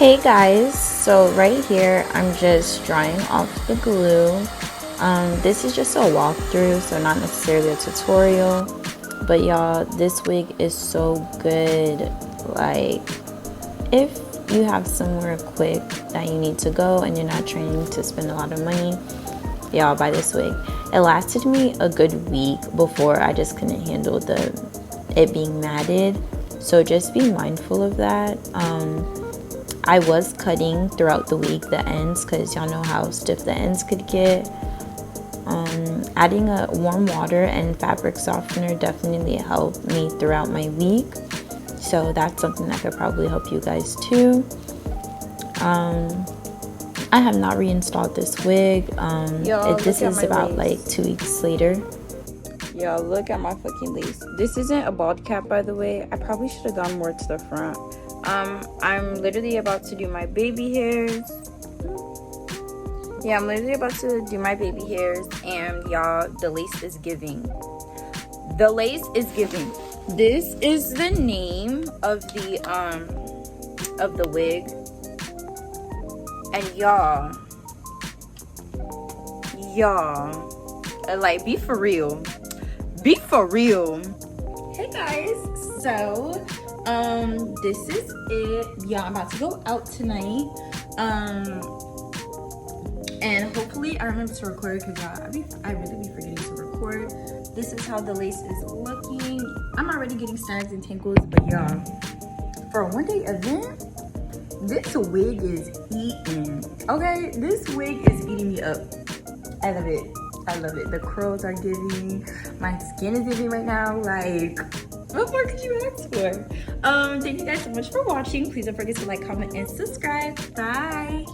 Hey guys, so right here I'm just drying off the glue. This is just a walkthrough, so not necessarily a tutorial, but y'all, this wig is so good. Like, if you have somewhere quick that you need to go and you're not trying to spend a lot of money, y'all, buy this wig. It lasted me a good week before I just couldn't handle it being matted, so just be mindful of that. I was cutting throughout the week the ends, because y'all know how stiff the ends could get. Adding a warm water and fabric softener definitely helped me throughout my week, so that's something that could probably help you guys too. I have not reinstalled this wig. This is about like 2 weeks later. Y'all, look at my fucking lace. This isn't a bald cap, by the way. I probably should have gone more to the front. I'm literally about to do my baby hairs. Yeah, I'm literally about to do my baby hairs, and y'all, the lace is giving. The lace is giving. This is the name of the wig. And y'all, like, be for real. Be for real. Hey guys, so this is it. Yeah, I'm about to go out tonight. And hopefully I remember to record, because I really be forgetting to record. This is how the lace is looking. I'm already getting snags and tangles, but y'all, for a one-day event, this wig is eating. Okay, this wig is eating me up. I love it. I love it. The curls are giving. My skin is giving right now. Like, what more could you ask for? Thank you guys so much for watching. Please don't forget to like, comment, and subscribe. Bye.